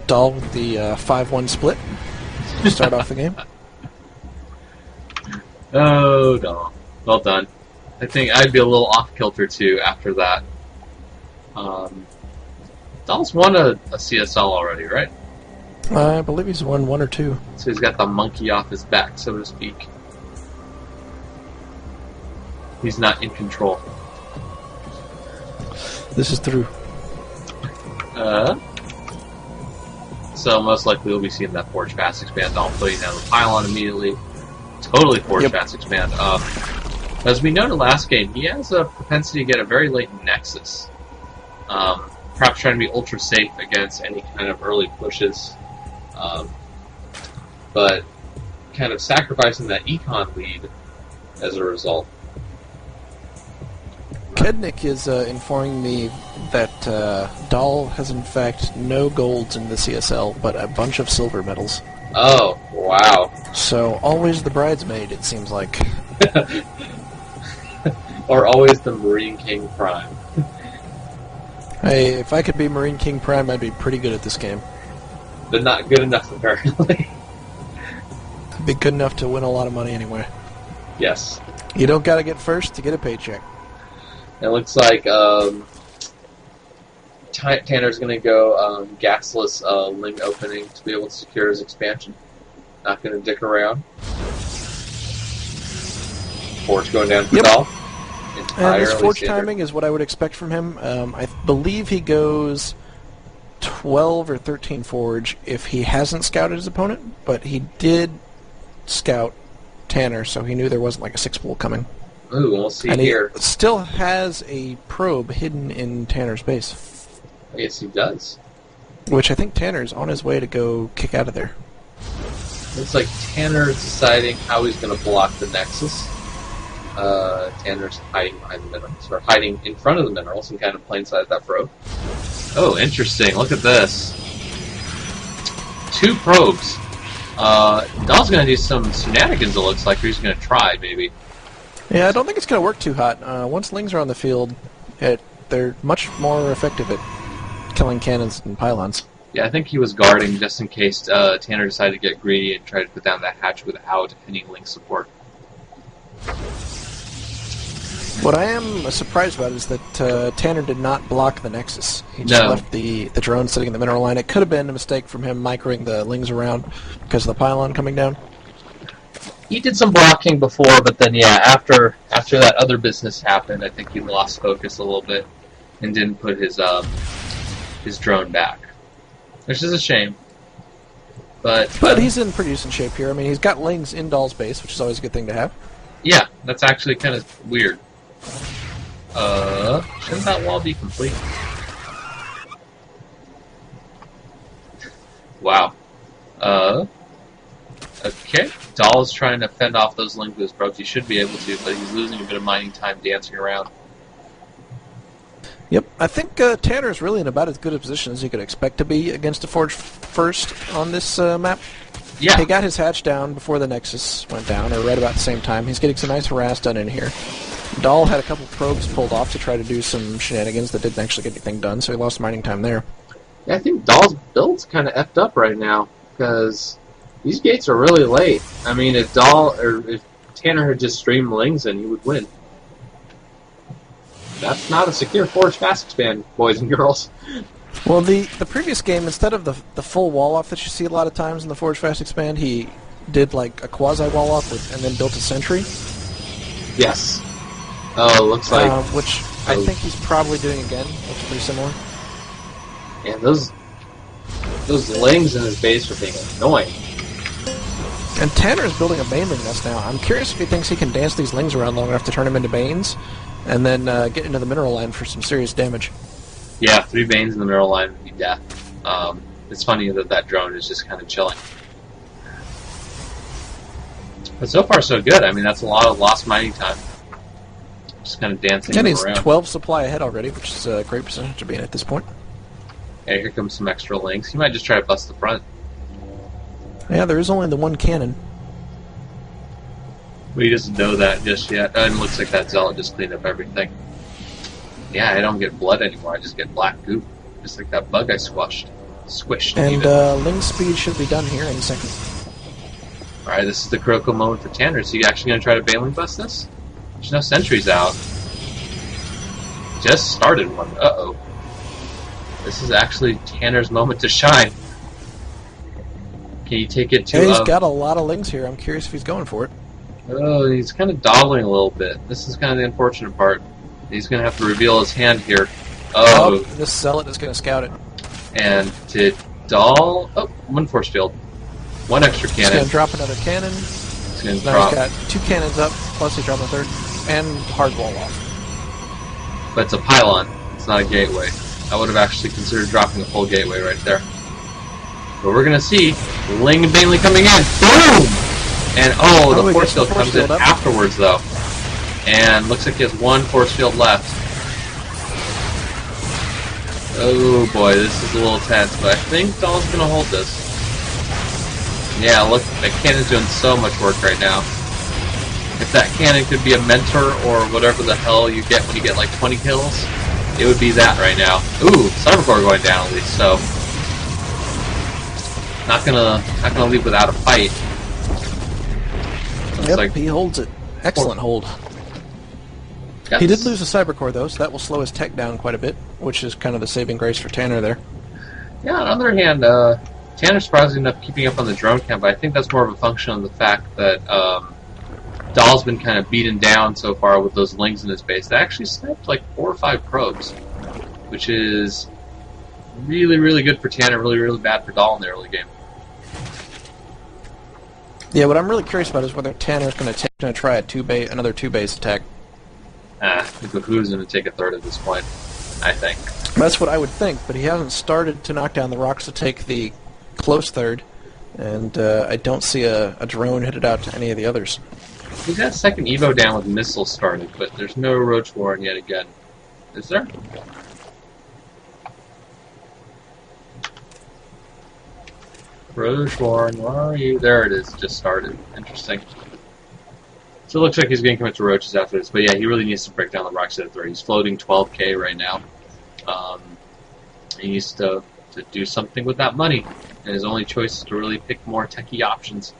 Dhal with the 5-1 split to start off the game. Oh, no. Well done. I think I'd be a little off-kilter, too, after that. Dhal's won a CSL already, right? I believe he's won 1 or 2. So he's got the monkey off his back, so to speak. He's not in control. This is through. So most likely we'll be seeing that Forge Fast expand. I'll put you down the pylon immediately. Totally Forge Fast expand. As we noted last game, he has a propensity to get a very late Nexus. Perhaps trying to be ultra safe against any kind of early pushes. But kind of sacrificing that econ lead as a result. Kednick is informing me that Dhal has in fact no golds in the CSL, but a bunch of silver medals. Oh, wow. So always the bridesmaid, it seems like. Or always the Marine King Prime. Hey, if I could be Marine King Prime, I'd be pretty good at this game. But not good enough, apparently. I'd be good enough to win a lot of money anyway. Yes. You don't gotta get first to get a paycheck. It looks like Tanner's going to go gasless Ling opening to be able to secure his expansion. Not going to dick around. Forge going down for Dhal. And this Forge timing is what I would expect from him. I believe he goes 12 or 13 Forge if he hasn't scouted his opponent, but he did scout Tanner, so he knew there wasn't like a 6-pool coming. Ooh, we'll see and here. He still has a probe hidden in Tanner's base. Yes, he does. Which I think Tanner's on his way to go kick out of there. Looks like Tanner's deciding how he's going to block the Nexus. Tanner's hiding behind the minerals, or hiding in front of the minerals and kind of plain sight that probe. Oh, interesting. Look at this. 2 probes. Dhal's going to do some shenanigans, it looks like, or he's going to try, maybe. Yeah, I don't think it's going to work too hot. Once Lings are on the field, they're much more effective at killing cannons and pylons. Yeah, I think he was guarding just in case Tanner decided to get greedy and try to put down that hatch without any Link support. What I am surprised about is that Tanner did not block the Nexus. He just left the drone sitting in the mineral line. It could have been a mistake from him microing the Lings around because of the pylon coming down. He did some blocking before, but then, yeah, after that other business happened, I think he lost focus a little bit and didn't put his drone back, which is a shame. But he's in pretty decent shape here. I mean, he's got Lings in Dhal's base, which is always a good thing to have. Yeah, that's actually kind of weird. Shouldn't that wall be complete? Wow. Okay. Dhal is trying to fend off those Link Boost probes. He should be able to, but he's losing a bit of mining time dancing around. Yep. I think Tanner's really in about as good a position as he could expect to be against a Forge first on this map. Yeah. He got his hatch down before the Nexus went down, or right about the same time. He's getting some nice harass done in here. Dhal had a couple probes pulled off to try to do some shenanigans that didn't actually get anything done, so he lost mining time there. Yeah, I think Dhal's build's kind of effed up right now, because these gates are really late. I mean, if Tanner had just streamed Lings in, he would win. That's not a secure Forge Fast Expand, boys and girls. Well, the previous game, instead of the full wall-off that you see a lot of times in the Forge Fast Expand, he did like a quasi-wall-off and then built a sentry. Yes. Oh, looks like... which I think he's probably doing again. Looks pretty similar. And those Lings in his base are being annoying. And Tanner's building a Baneling nest now. I'm curious if he thinks he can dance these Lings around long enough to turn them into Banes, and then get into the mineral line for some serious damage. Yeah, 3 Banes in the mineral line would be death. It's funny that drone is just kind of chilling. But so far, so good. I mean, that's a lot of lost mining time. Just kind of dancing around. And he's 12 supply ahead already, which is a great percentage to be in at this point. Yeah, here comes some extra Links. He might just try to bust the front. Yeah, there is only the one cannon. We doesn't know that just yet. And it looks like that Zealot just cleaned up everything. Yeah, I don't get blood anymore. I just get black goop. Just like that bug I squashed. Squished. And Ling speed should be done here in a second. Alright, this is the critical moment for Tanner. Is he actually going to try to Baneling bust this? There's no sentries out. Just started one. Uh-oh. This is actually Tanner's moment to shine. Can you take it to... Yeah, he's got a lot of Lings here. I'm curious if he's going for it. Oh, he's kind of dawdling a little bit. This is kind of the unfortunate part. He's going to have to reveal his hand here. Oh. This Zealot is going to scout it. And did Dhal... Oh, one force field. One extra cannon. He's going to drop another cannon. He's going to now drop... he's got 2 cannons up, plus he's dropping a third, and hard wall off. But it's a pylon. It's not a gateway. I would have actually considered dropping the full gateway right there. But we're going to see Ling and Baneling coming in. Boom! And the force field comes in afterwards, though. And looks like he has 1 force field left. Oh boy, this is a little tense, but I think Dhal's going to hold this. Yeah, look, that cannon's doing so much work right now. If that cannon could be a mentor or whatever the hell you get when you get like 20 kills, it would be that right now. Ooh, Cybercore going down at least, so not gonna leave without a fight. Yep, like he holds it. Excellent hold. He did lose a Cybercore though, so that will slow his tech down quite a bit, which is kind of the saving grace for Tanner there. Yeah, on the other hand, Tanner's surprisingly enough keeping up on the drone count, but I think that's more of a function of the fact that Dhal's been kind of beaten down so far with those Lings in his base. They actually sniped like 4 or 5 probes, which is really, really good for Tanner, really, really bad for Dhal in the early game. Yeah, what I'm really curious about is whether Tanner's going to try another 2-base attack. It behooves him to take a third at this point, I think. That's what I would think, but he hasn't started to knock down the rocks to take the close third, and I don't see a drone headed out to any of the others. He's got a second Evo down with missiles started, but there's no Roach Warren yet again. Is there? Roach Warren, where are you? There it is, just started. Interesting. So it looks like he's going to commit to Roaches after this, but yeah, he really needs to break down the rocks at 3. He's floating 12k right now. He needs to do something with that money, and his only choice is to really pick more techie options.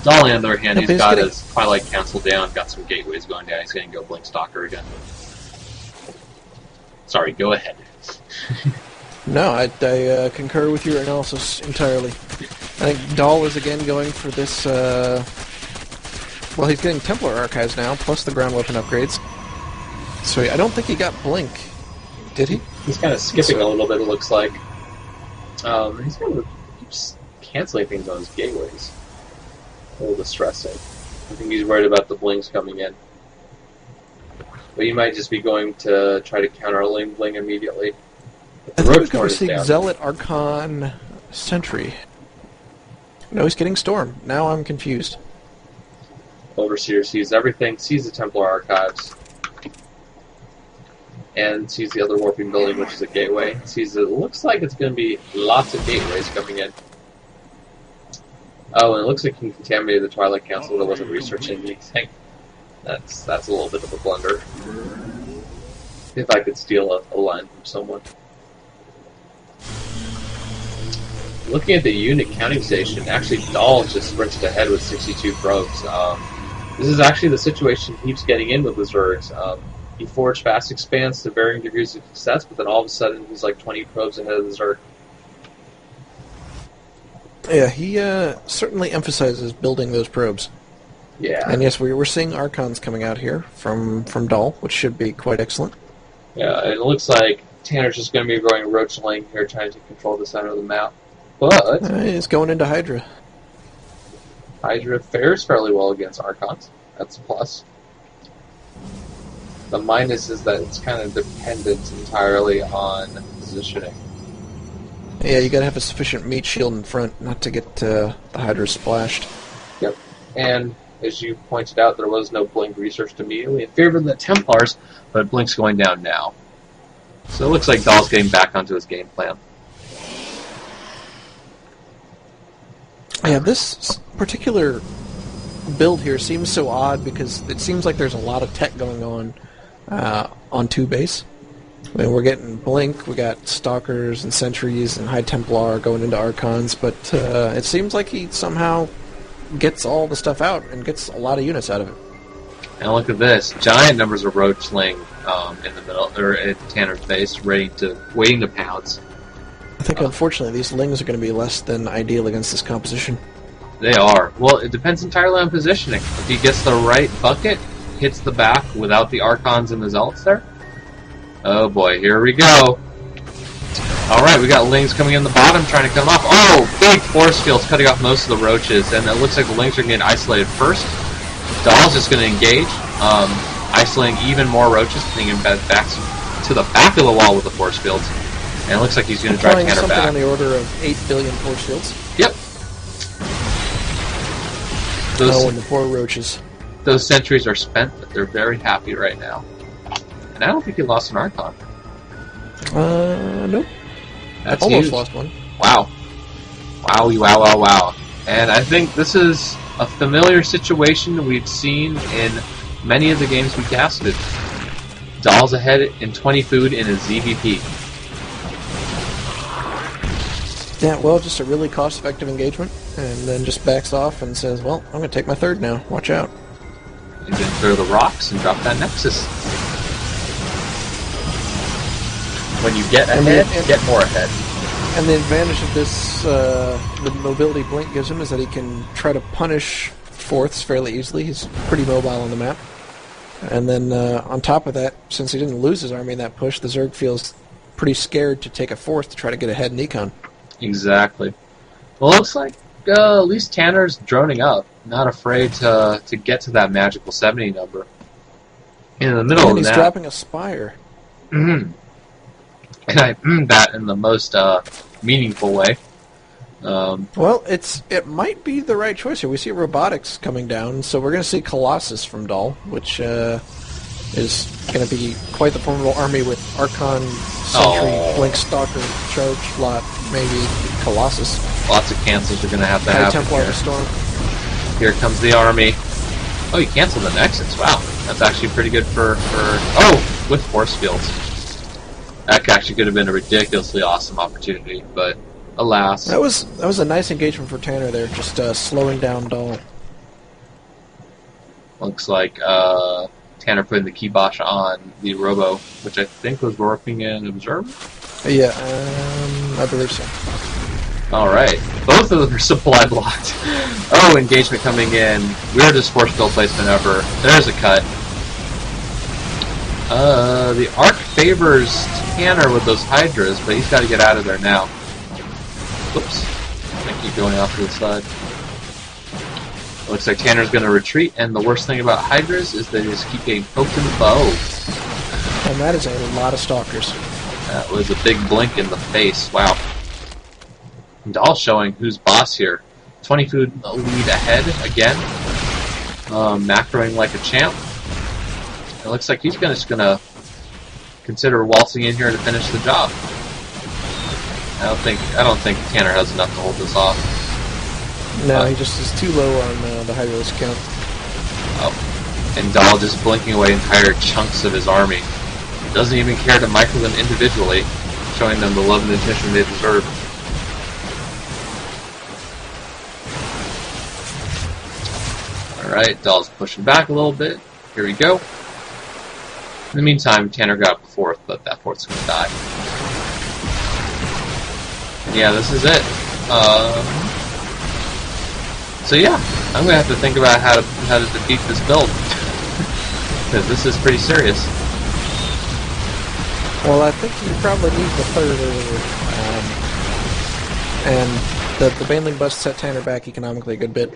Dhal, on the other hand, he's got his Twilight Council down, got some gateways going down, he's going to go Blink Stalker again. Sorry, go ahead. No, I concur with your analysis entirely. I think Dhal is again going for this, well, he's getting Templar Archives now, plus the ground weapon upgrades. So I don't think he got Blink. Did he? He's kind of skipping a little bit, it looks like. He's kind of keeps canceling things on his gateways. A little distressing. I think he's worried about the Blinks coming in. But he might just be going to try to counter Ling Bling immediately. I think we're going to see Zealot, Archon, Sentry. No, he's getting Storm. Now I'm confused. Overseer sees everything, sees the Templar Archives, and sees the other warping building, which is a gateway. Sees it looks like it's going to be lots of gateways coming in. Oh, and it looks like he contaminated the Twilight Council that wasn't researching anything. That's a little bit of a blunder. If I could steal a line from someone. Looking at the unit counting station, actually Dhal just sprinted ahead with 62 probes. This is actually the situation he keeps getting in with his Zergs. He forged fast expands to varying degrees of success, but then all of a sudden he's like 20 probes ahead of the Zerg. Yeah, he certainly emphasizes building those probes. Yeah. And yes, we're seeing Archons coming out here from Dhal, which should be quite excellent. Yeah, and it looks like Tanner's just going to be going Roach Lane here, trying to control the center of the map. But he's going into Hydra. Hydra fares fairly well against Archons. That's a plus. The minus is that it's kind of dependent entirely on positioning. Yeah, you gotta have a sufficient meat shield in front not to get the Hydra splashed. Yep. And as you pointed out, there was no Blink researched immediately in favor of the Templars, but Blink's going down now. So it looks like Dhal's getting back onto his game plan. Yeah, this particular build here seems so odd because it seems like there's a lot of tech going on 2 base. I mean, we're getting Blink, we got Stalkers and Sentries and High Templar going into Archons, but it seems like he somehow gets all the stuff out and gets a lot of units out of it. And look at this. Giant numbers of Roachling in the middle, or at Tanner's base, waiting to pounce. I think, unfortunately, these Lings are going to be less than ideal against this composition. They are. Well, it depends entirely on positioning. If he gets the right bucket, hits the back without the Archons and the Zealots there. Oh boy, here we go. Alright, we got Lings coming in the bottom, trying to come up. Oh, big force fields cutting off most of the Roaches, and it looks like the Lings are getting isolated first. Dhal's just going to engage, isolating even more Roaches, putting him back to the back of the wall with the force fields. And it looks like he's going to drive Tanner something back. On the order of 8 billion force fields. Yep. And the poor Roaches. Those sentries are spent, but they're very happy right now. And I don't think he lost an Archon. Nope. That's almost huge. Lost one. Wow. Wowie, wow, wow, wow. And I think this is a familiar situation we've seen in many of the games we casted. Dhal's ahead in 20 food in his ZVP. Yeah, well, just a really cost-effective engagement, and then just backs off and says, well, I'm going to take my third now. Watch out. And then throw the rocks and drop that Nexus. When you get ahead, get more ahead. And the advantage of this, the mobility Blink gives him, is that he can try to punish fourths fairly easily. He's pretty mobile on the map. And then on top of that, since he didn't lose his army in that push, the Zerg feels pretty scared to take a fourth to try to get ahead in Econ. Exactly. Well, it looks like at least Tanner's droning up, not afraid to get to that magical 70 number. In the middle of that, he's dropping a Spire. Mm-hmm. And I that in the most meaningful way. Well, it might be the right choice here. We see robotics coming down, so we're going to see Colossus from Dhal, which is going to be quite the formidable army with Archon, Sentry, Blink, Stalker, Charge, Lot, maybe Colossus. Lots of cancels are going to have to High happen Templar here. Storm. Here comes the army. Oh, you canceled the Nexus. Wow, that's actually pretty good for oh, with force fields. That actually could have been a ridiculously awesome opportunity, but alas. That was a nice engagement for Tanner there, just slowing down Dhal. Looks like Tanner putting the kibosh on the Robo, which I think was working in Observer? Yeah, I believe so. Alright, both of them are supply blocked. Oh, engagement coming in. Weirdest force field placement ever. There's a cut. The arc favors Tanner with those Hydras, but he's got to get out of there now. Oops. I keep going off to the side. Looks like Tanner's going to retreat, and the worst thing about Hydras is they just keep getting poked in the bow. And that is a lot of Stalkers. That was a big blink in the face. Wow. And Dhal showing who's boss here. 20 food lead ahead again. Macroing like a champ. It looks like he's just going to consider waltzing in here to finish the job. I don't think Tanner has enough to hold this off. No, he just is too low on the Hydras count. Oh. And Dhal just blinking away entire chunks of his army. Doesn't even care to micro them individually, showing them the love and attention they deserve. Alright, Dhal's pushing back a little bit. Here we go. In the meantime, Tanner got up the fourth, but that fourth's going to die. And yeah, this is it. So yeah, I'm going to have to think about how to defeat this build. Because this is pretty serious. Well, I think you probably need the third earlier. And the Baneling bust set Tanner back economically a good bit.